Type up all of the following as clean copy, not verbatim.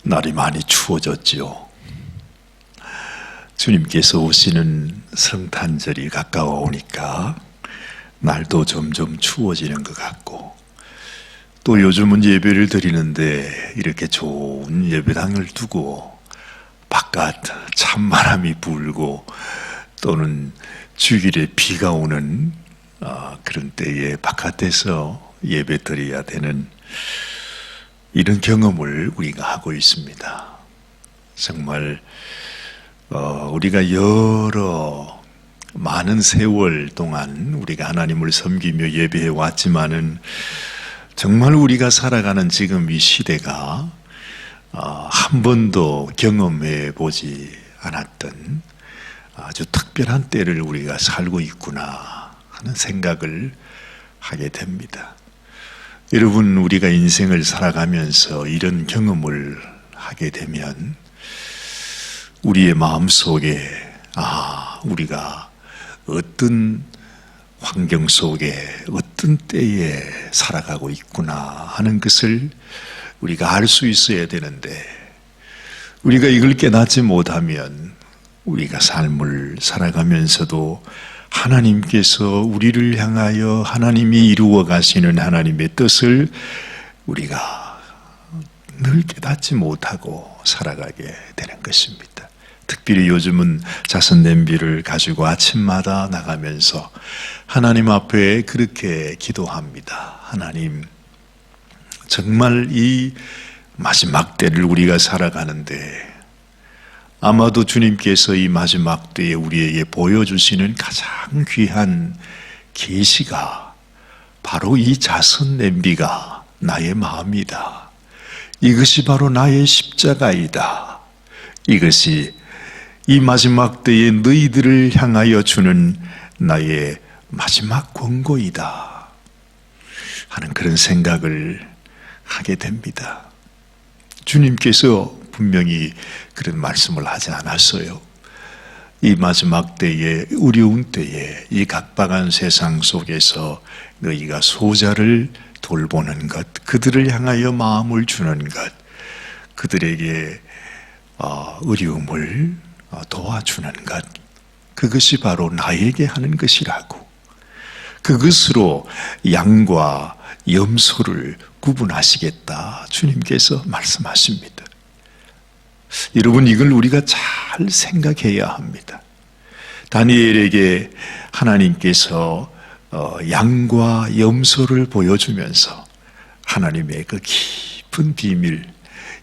날이 많이 추워졌지요. 주님께서 오시는 성탄절이 가까워 오니까 날도 점점 추워지는 것 같고, 또 요즘은 예배를 드리는데 이렇게 좋은 예배당을 두고 바깥 찬바람이 불고 또는 주일에 비가 오는 그런 때에 바깥에서 예배 드려야 되는 이런 경험을 우리가 하고 있습니다. 정말 우리가 여러 많은 세월 동안 우리가 하나님을 섬기며 예배해 왔지만은 정말 우리가 살아가는 지금 이 시대가 한 번도 경험해 보지 않았던 아주 특별한 때를 우리가 살고 있구나 하는 생각을 하게 됩니다. 여러분, 우리가 인생을 살아가면서 이런 경험을 하게 되면 우리의 마음속에 우리가 어떤 환경 속에 어떤 때에 살아가고 있구나 하는 것을 우리가 알 수 있어야 되는데, 우리가 이걸 깨닫지 못하면 우리가 삶을 살아가면서도 하나님께서 우리를 향하여 하나님이 이루어 가시는 하나님의 뜻을 우리가 늘 깨닫지 못하고 살아가게 되는 것입니다. 특별히 요즘은 자선 냄비를 가지고 아침마다 나가면서 하나님 앞에 그렇게 기도합니다. 하나님, 정말 이 마지막 때를 우리가 살아가는데 아마도 주님께서 이 마지막 때에 우리에게 보여주시는 가장 귀한 계시가 바로 이 자선 냄비가 나의 마음이다. 이것이 바로 나의 십자가이다. 이것이 이 마지막 때에 너희들을 향하여 주는 나의 마지막 권고이다 하는 그런 생각을 하게 됩니다. 주님께서 분명히 그런 말씀을 하지 않았어요. 이 마지막 때에, 어려운 때에, 이 각박한 세상 속에서 너희가 소자를 돌보는 것, 그들을 향하여 마음을 주는 것, 그들에게 어려움을 도와주는 것, 그것이 바로 나에게 하는 것이라고, 그것으로 양과 염소를 구분하시겠다 주님께서 말씀하십니다. 여러분, 이걸 우리가 잘 생각해야 합니다. 다니엘에게 하나님께서 양과 염소를 보여주면서 하나님의 그 깊은 비밀,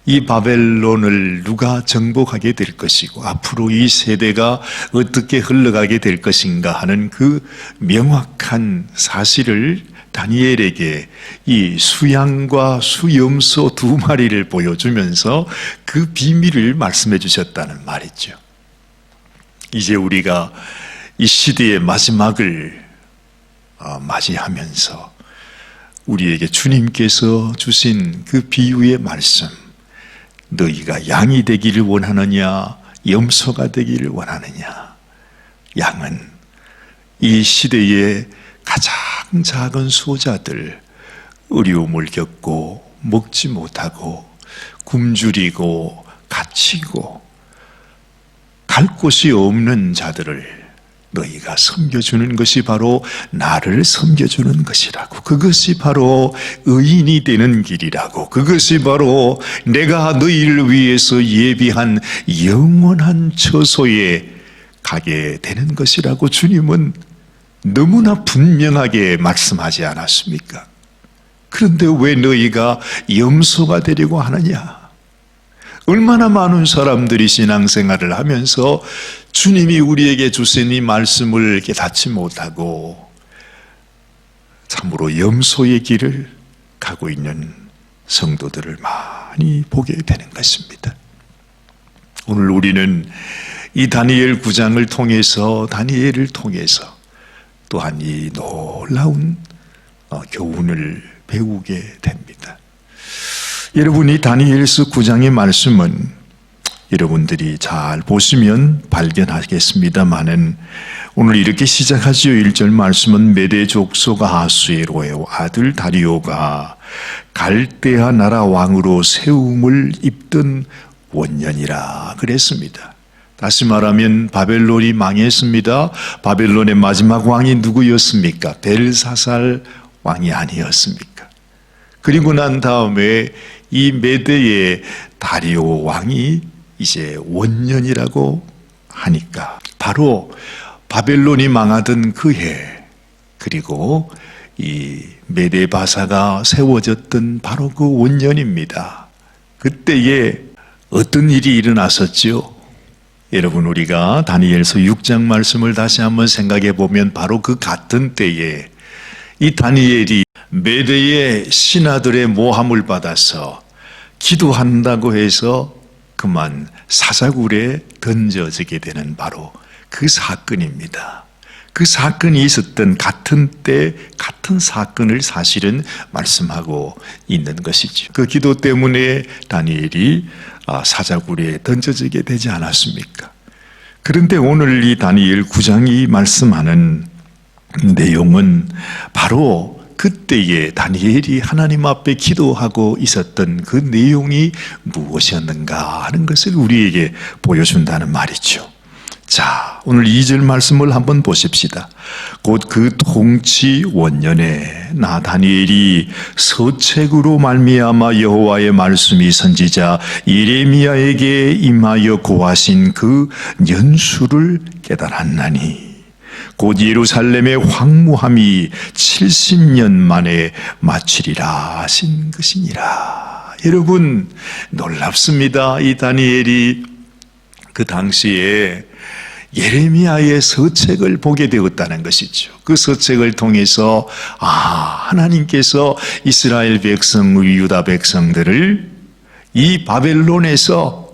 이 바벨론을 누가 정복하게 될 것이고 앞으로 이 세대가 어떻게 흘러가게 될 것인가 하는 그 명확한 사실을 다니엘에게 이 수양과 수염소 2마리를 보여주면서 그 비밀을 말씀해 주셨다는 말이죠. 이제 우리가 이 시대의 마지막을 맞이하면서 우리에게 주님께서 주신 그 비유의 말씀, 너희가 양이 되기를 원하느냐, 염소가 되기를 원하느냐. 양은 이 시대의 가장 작은 소자들, 어려움을 겪고 먹지 못하고 굶주리고 갇히고 갈 곳이 없는 자들을 너희가 섬겨주는 것이 바로 나를 섬겨주는 것이라고, 그것이 바로 의인이 되는 길이라고, 그것이 바로 내가 너희를 위해서 예비한 영원한 처소에 가게 되는 것이라고 주님은 너무나 분명하게 말씀하지 않았습니까? 그런데 왜 너희가 염소가 되려고 하느냐? 얼마나 많은 사람들이 신앙생활을 하면서 주님이 우리에게 주신 이 말씀을 깨닫지 못하고 참으로 염소의 길을 가고 있는 성도들을 많이 보게 되는 것입니다. 오늘 우리는 이 다니엘 9장을 통해서, 다니엘을 통해서 또한 이 놀라운 교훈을 배우게 됩니다. 여러분, 이 다니엘서 9장의 말씀은 여러분들이 잘 보시면 발견하겠습니다마는 오늘 이렇게 시작하지요. 1절 말씀은 메대 족속 아하수에로의 아들 다리오가 갈대아 나라 왕으로 세움을 입던 원년이라 그랬습니다. 다시 말하면 바벨론이 망했습니다. 바벨론의 마지막 왕이 누구였습니까? 벨사살 왕이 아니었습니까? 그리고 난 다음에 이 메대의 다리오 왕이 이제 원년이라고 하니까 바로 바벨론이 망하던 그 해, 그리고 이 메대 바사가 세워졌던 바로 그 원년입니다. 그때에 어떤 일이 일어났었죠? 여러분, 우리가 다니엘서 6장 말씀을 다시 한번 생각해 보면 바로 그 같은 때에 이 다니엘이 메대의 신하들의 모함을 받아서 기도한다고 해서 그만 사자굴에 던져지게 되는 바로 그 사건입니다. 그 사건이 있었던 같은 때 같은 사건을 사실은 말씀하고 있는 것이죠. 그 기도 때문에 다니엘이 사자굴에 던져지게 되지 않았습니까? 그런데 오늘 이 다니엘 9장이 말씀하는 내용은 바로 그때에 다니엘이 하나님 앞에 기도하고 있었던 그 내용이 무엇이었는가 하는 것을 우리에게 보여준다는 말이죠. 자, 오늘 2절 말씀을 한번 보십시다. 곧 그 통치 원년에 나 다니엘이 서책으로 말미암아 여호와의 말씀이 선지자 예레미야에게 임하여 고하신 그 연수를 깨달았나니 곧 예루살렘의 황무함이 70년 만에 마치리라 하신 것이니라. 여러분, 놀랍습니다. 이 다니엘이 그 당시에 예레미야의 서책을 보게 되었다는 것이죠. 그 서책을 통해서 하나님께서 이스라엘 백성, 유다 백성들을 이 바벨론에서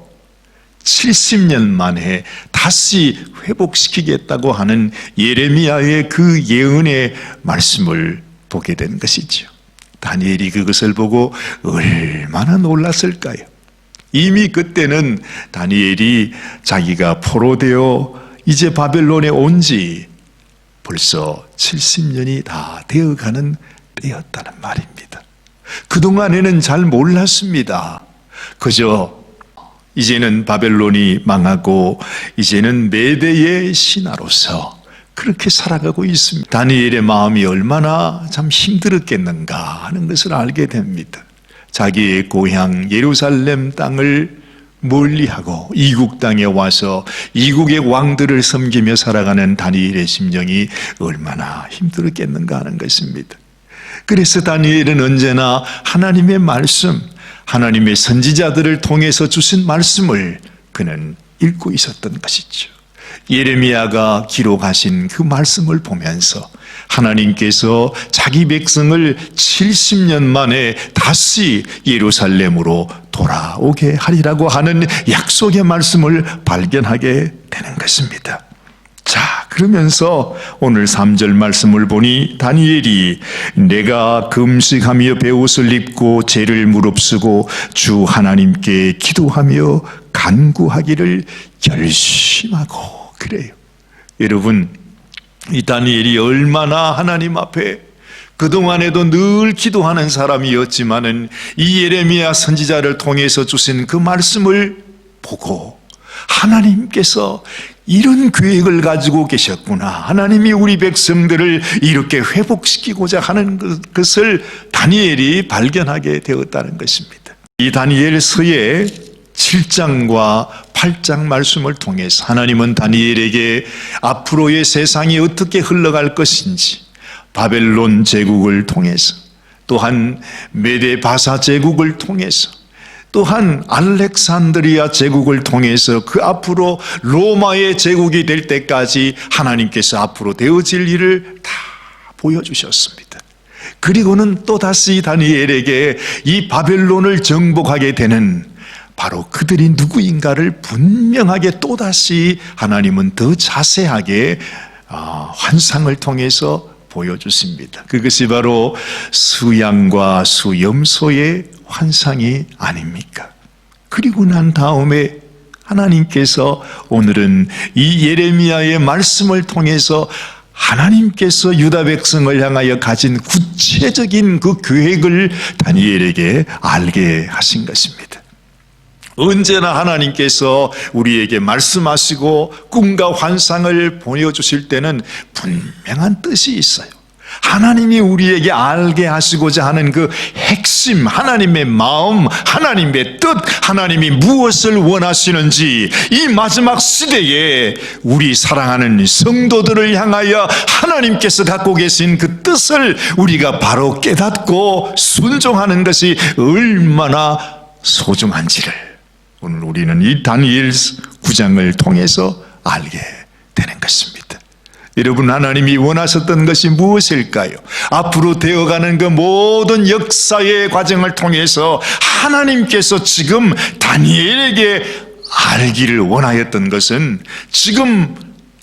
70년 만에 다시 회복시키겠다고 하는 예레미야의 그 예언의 말씀을 보게 된 것이죠. 다니엘이 그것을 보고 얼마나 놀랐을까요? 이미 그때는 다니엘이 자기가 포로되어 이제 바벨론에 온 지 벌써 70년이 다 되어가는 때였다는 말입니다. 그동안에는 잘 몰랐습니다. 그저 이제는 바벨론이 망하고 이제는 메대의 신하로서 그렇게 살아가고 있습니다. 다니엘의 마음이 얼마나 참 힘들었겠는가 하는 것을 알게 됩니다. 자기의 고향 예루살렘 땅을 멀리하고 이국 땅에 와서 이국의 왕들을 섬기며 살아가는 다니엘의 심정이 얼마나 힘들었겠는가 하는 것입니다. 그래서 다니엘은 언제나 하나님의 말씀, 하나님의 선지자들을 통해서 주신 말씀을 그는 읽고 있었던 것이죠. 예레미야가 기록하신 그 말씀을 보면서 하나님께서 자기 백성을 70년 만에 다시 예루살렘으로 돌아오게 하리라고 하는 약속의 말씀을 발견하게 되는 것입니다. 자, 그러면서 오늘 3절 말씀을 보니 다니엘이 내가 금식하며 베옷을 입고 죄를 무릅쓰고 주 하나님께 기도하며 간구하기를 결심하고 그래요. 여러분, 이 다니엘이 얼마나 하나님 앞에 그동안에도 늘 기도하는 사람이었지만은 이 예레미야 선지자를 통해서 주신 그 말씀을 보고 하나님께서 이런 계획을 가지고 계셨구나. 하나님이 우리 백성들을 이렇게 회복시키고자 하는 것을 다니엘이 발견하게 되었다는 것입니다. 이 다니엘서의 7장과 8장 말씀을 통해서 하나님은 다니엘에게 앞으로의 세상이 어떻게 흘러갈 것인지, 바벨론 제국을 통해서, 또한 메데 바사 제국을 통해서, 또한 알렉산드리아 제국을 통해서 그 앞으로 로마의 제국이 될 때까지 하나님께서 앞으로 되어질 일을 다 보여주셨습니다. 그리고는 또다시 다니엘에게 이 바벨론을 정복하게 되는 바로 그들이 누구인가를 분명하게 또다시 하나님은 더 자세하게 환상을 통해서 보여주십니다. 그것이 바로 수양과 수염소의 환상이 아닙니까? 그리고 난 다음에 하나님께서 오늘은 이 예레미야의 말씀을 통해서 하나님께서 유다 백성을 향하여 가진 구체적인 그 계획을 다니엘에게 알게 하신 것입니다. 언제나 하나님께서 우리에게 말씀하시고 꿈과 환상을 보여주실 때는 분명한 뜻이 있어요. 하나님이 우리에게 알게 하시고자 하는 그 핵심, 하나님의 마음, 하나님의 뜻, 하나님이 무엇을 원하시는지 이 마지막 시대에 우리 사랑하는 성도들을 향하여 하나님께서 갖고 계신 그 뜻을 우리가 바로 깨닫고 순종하는 것이 얼마나 소중한지를 오늘 우리는 이 다니엘 9장을 통해서 알게 되는 것입니다. 여러분, 하나님이 원하셨던 것이 무엇일까요? 앞으로 되어가는 그 모든 역사의 과정을 통해서 하나님께서 지금 다니엘에게 알기를 원하였던 것은 지금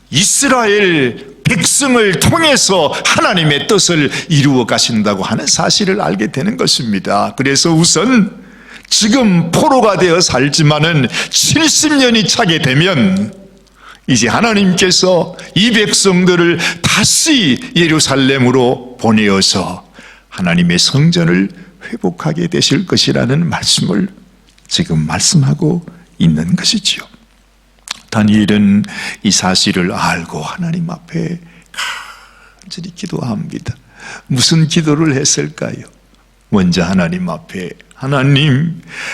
이스라엘 백성을 통해서 하나님의 뜻을 이루어 가신다고 하는 사실을 알게 되는 것입니다. 그래서 우선 지금 포로가 되어 살지만은 70년이 차게 되면 이제 하나님께서 이 백성들을 다시 예루살렘으로 보내어서 하나님의 성전을 회복하게 되실 것이라는 말씀을 지금 말씀하고 있는 것이지요. 다니엘은 이 사실을 알고 하나님 앞에 간절히 기도합니다. 무슨 기도를 했을까요? 먼저 하나님 앞에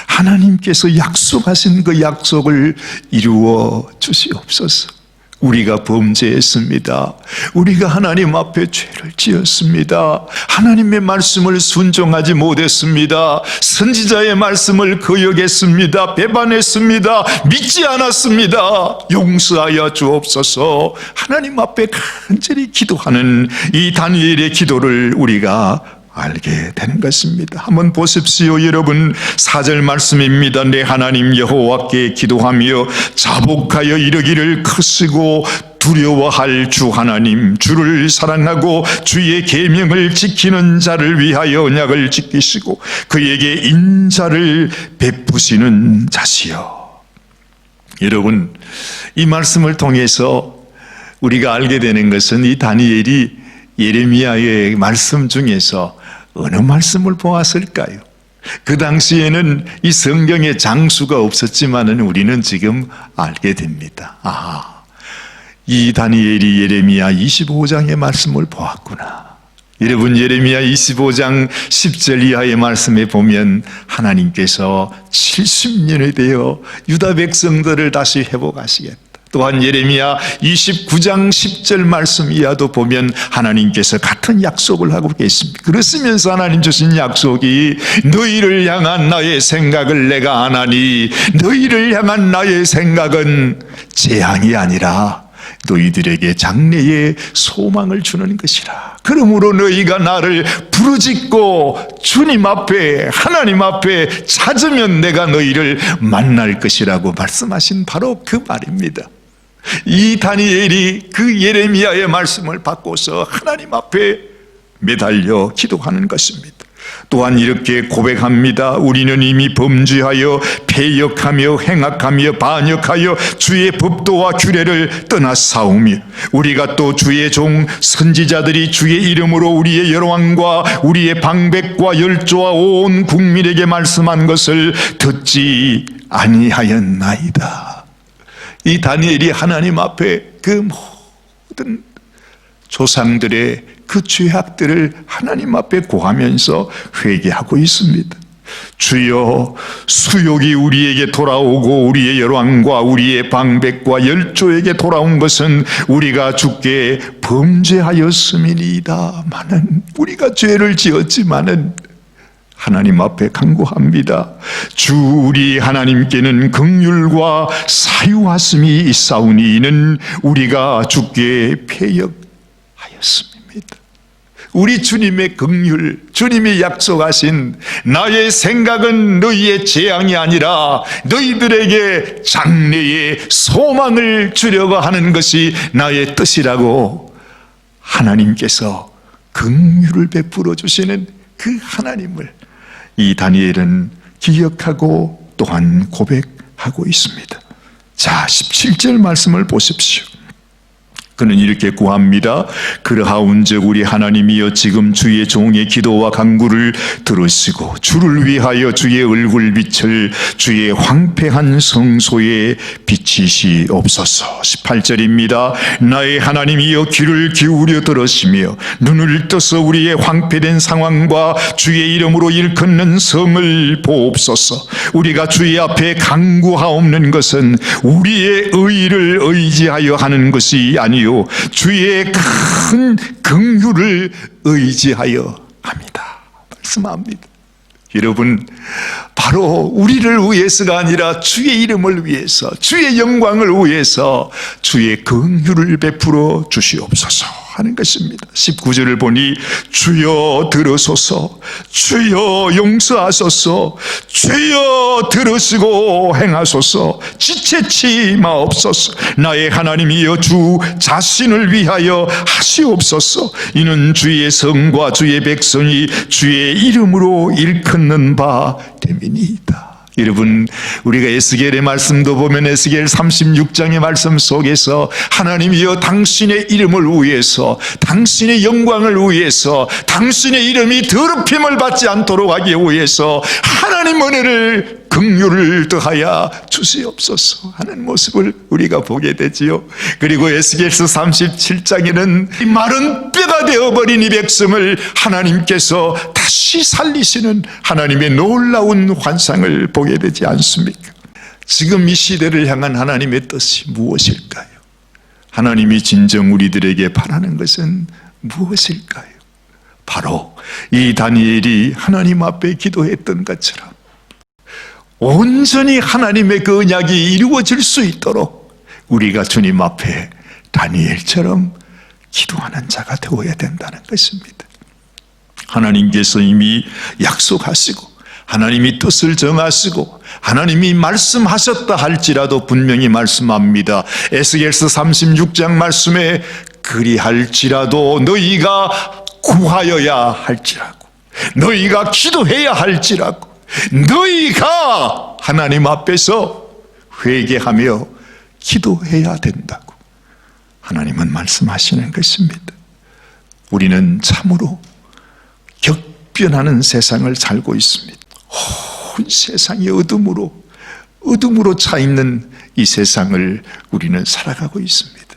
하나님께서 약속하신 그 약속을 이루어 주시옵소서. 우리가 범죄했습니다. 우리가 하나님 앞에 죄를 지었습니다. 하나님의 말씀을 순종하지 못했습니다. 선지자의 말씀을 거역했습니다. 배반했습니다. 믿지 않았습니다. 용서하여 주옵소서. 하나님 앞에 간절히 기도하는 이 다니엘의 기도를 우리가 알게 되는 것입니다. 한번 보십시오. 여러분, 4절 말씀입니다. 내 하나님 여호와께 기도하며 자복하여 이르기를 크시고 두려워할 주 하나님, 주를 사랑하고 주의 계명을 지키는 자를 위하여 언약을 지키시고 그에게 인자를 베푸시는 자시여. 여러분, 이 말씀을 통해서 우리가 알게 되는 것은 이 다니엘이 예레미야의 말씀 중에서 어느 말씀을 보았을까요? 그 당시에는 이 성경에 장수가 없었지만은 우리는 지금 알게 됩니다. 이 다니엘이 예레미야 25장의 말씀을 보았구나. 여러분, 예레미야 25장 10절 이하의 말씀에 보면 하나님께서 70년이 되어 유다 백성들을 다시 회복하시겠다. 또한 예레미야 29장 10절 말씀 이하도 보면 하나님께서 같은 약속을 하고 계십니다. 그렇으면서 하나님 주신 약속이 너희를 향한 나의 생각을 내가 아나니 너희를 향한 나의 생각은 재앙이 아니라 너희들에게 장래의 소망을 주는 것이라. 그러므로 너희가 나를 부르짖고 주님 앞에, 하나님 앞에 찾으면 내가 너희를 만날 것이라고 말씀하신 바로 그 말입니다. 이 다니엘이 그 예레미야의 말씀을 받고서 하나님 앞에 매달려 기도하는 것입니다. 또한 이렇게 고백합니다. 우리는 이미 범죄하여 패역하며 행악하며 반역하여 주의 법도와 규례를 떠나사오며 우리가 또 주의 종 선지자들이 주의 이름으로 우리의 열왕과 우리의 방백과 열조와 온 국민에게 말씀한 것을 듣지 아니하였나이다. 이 다니엘이 하나님 앞에 그 모든 조상들의 그 죄악들을 하나님 앞에 고하면서 회개하고 있습니다. 주여, 수욕이 우리에게 돌아오고 우리의 열왕과 우리의 방백과 열조에게 돌아온 것은 우리가 주께 범죄하였음이니이다마는, 우리가 죄를 지었지만은 하나님 앞에 간구합니다. 주 우리 하나님께는 긍휼과 사유하심이 있사오니 이는 우리가 주께 패역하였습니다. 우리 주님의 긍휼, 주님이 약속하신 나의 생각은 너희의 재앙이 아니라 너희들에게 장래의 소망을 주려고 하는 것이 나의 뜻이라고 하나님께서 긍휼을 베풀어 주시는 그 하나님을 이 다니엘은 기억하고 또한 고백하고 있습니다. 자, 17절 말씀을 보십시오. 그는 이렇게 구합니다. 그러하온즉 우리 하나님이여 지금 주의 종의 기도와 간구를 들으시고 주를 위하여 주의 얼굴빛을 주의 황폐한 성소에 비치시옵소서. 18절입니다. 나의 하나님이여 귀를 기울여 들으시며 눈을 떠서 우리의 황폐된 상황과 주의 이름으로 일컫는 성을 보옵소서. 우리가 주의 앞에 간구하옵는 것은 우리의 의를 의지하여 하는 것이 아니요 주의 큰 긍휼을 의지하여 합니다. 말씀합니다. 여러분, 바로 우리를 위해서가 아니라 주의 이름을 위해서, 주의 영광을 위해서 주의 긍휼을 베풀어 주시옵소서 하는 것입니다. 19절을 보니 주여 들으소서, 주여 용서하소서, 주여 들으시고 행하소서, 지체치 마옵소서. 나의 하나님이여 주 자신을 위하여 하시옵소서. 이는 주의 성과 주의 백성이 주의 이름으로 일컫는 바 됨이니이다. 여러분, 우리가 에스겔의 말씀도 보면 에스겔 36장의 말씀 속에서 하나님이여 당신의 이름을 위해서, 당신의 영광을 위해서, 당신의 이름이 더럽힘을 받지 않도록 하기 위해서 하나님 은혜를 긍휼을 더하여 주시옵소서 하는 모습을 우리가 보게 되지요. 그리고 에스겔서 37장에는 마른 뼈가 되어버린 이 백성을 하나님께서 다시 살리시는 하나님의 놀라운 환상을 보게 되지 않습니까? 지금 이 시대를 향한 하나님의 뜻이 무엇일까요? 하나님이 진정 우리들에게 바라는 것은 무엇일까요? 바로 이 다니엘이 하나님 앞에 기도했던 것처럼 온전히 하나님의 그 언약이 이루어질 수 있도록 우리가 주님 앞에 다니엘처럼 기도하는 자가 되어야 된다는 것입니다. 하나님께서 이미 약속하시고 하나님이 뜻을 정하시고 하나님이 말씀하셨다 할지라도 분명히 말씀합니다. 에스겔서 36장 말씀에 그리할지라도 너희가 구하여야 할지라고, 너희가 기도해야 할지라고, 너희가 하나님 앞에서 회개하며 기도해야 된다고 하나님은 말씀하시는 것입니다. 우리는 참으로 격변하는 세상을 살고 있습니다. 온 세상이 어둠으로 차 있는 이 세상을 우리는 살아가고 있습니다.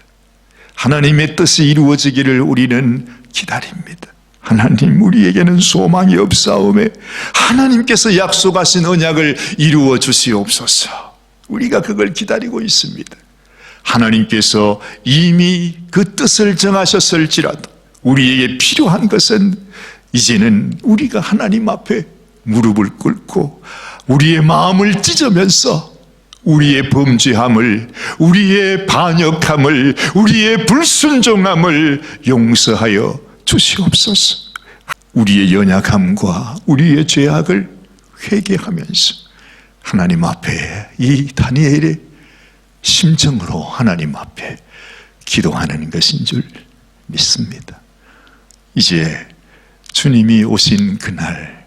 하나님의 뜻이 이루어지기를 우리는 기다립니다. 하나님, 우리에게는 소망이 없사오매 하나님께서 약속하신 언약을 이루어 주시옵소서. 우리가 그걸 기다리고 있습니다. 하나님께서 이미 그 뜻을 정하셨을지라도 우리에게 필요한 것은 이제는 우리가 하나님 앞에 무릎을 꿇고 우리의 마음을 찢으면서 우리의 범죄함을, 우리의 반역함을, 우리의 불순종함을 용서하여 주시옵소서. 우리의 연약함과 우리의 죄악을 회개하면서 하나님 앞에 이 다니엘의 심정으로 하나님 앞에 기도하는 것인 줄 믿습니다. 이제 주님이 오신 그날,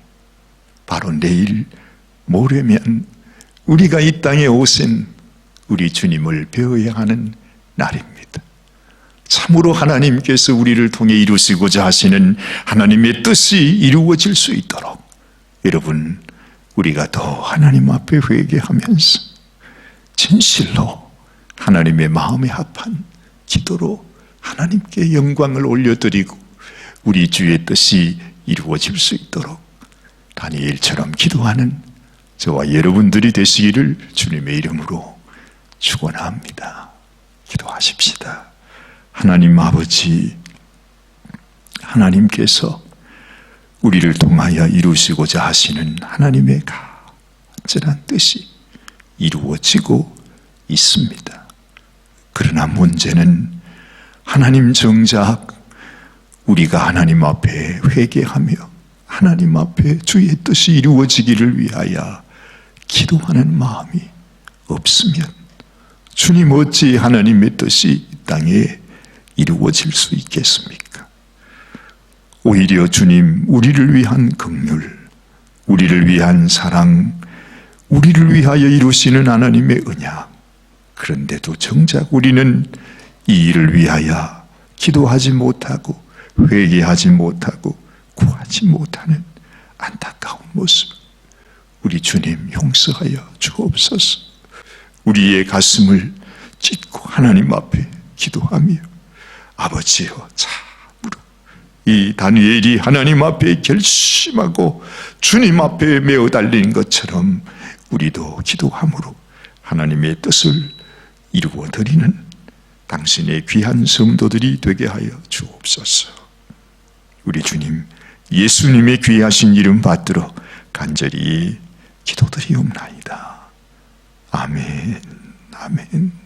바로 내일 모레면 우리가 이 땅에 오신 우리 주님을 배워야 하는 날입니다. 참으로 하나님께서 우리를 통해 이루시고자 하시는 하나님의 뜻이 이루어질 수 있도록 여러분, 우리가 더 하나님 앞에 회개하면서 진실로 하나님의 마음에 합한 기도로 하나님께 영광을 올려드리고 우리 주의 뜻이 이루어질 수 있도록 다니엘처럼 기도하는 저와 여러분들이 되시기를 주님의 이름으로 축원합니다. 기도하십시다. 하나님 아버지, 하나님께서 우리를 통하여 이루시고자 하시는 하나님의 간절한 뜻이 이루어지고 있습니다. 그러나 문제는 하나님 정작 우리가 하나님 앞에 회개하며 하나님 앞에 주의 뜻이 이루어지기를 위하여 기도하는 마음이 없으면 주님 어찌 하나님의 뜻이 이 땅에 이루어질 수 있겠습니까? 오히려 주님, 우리를 위한 긍휼, 우리를 위한 사랑, 우리를 위하여 이루시는 하나님의 언약, 그런데도 정작 우리는 이 일을 위하여 기도하지 못하고 회개하지 못하고 구하지 못하는 안타까운 모습, 우리 주님 용서하여 주옵소서. 우리의 가슴을 찢고 하나님 앞에 기도하며 아버지여 참으로 이 다니엘이 하나님 앞에 결심하고 주님 앞에 메어 달린 것처럼 우리도 기도함으로 하나님의 뜻을 이루어 드리는 당신의 귀한 성도들이 되게 하여 주옵소서. 우리 주님 예수님의 귀하신 이름 받들어 간절히 기도드리옵나이다. 아멘. 아멘.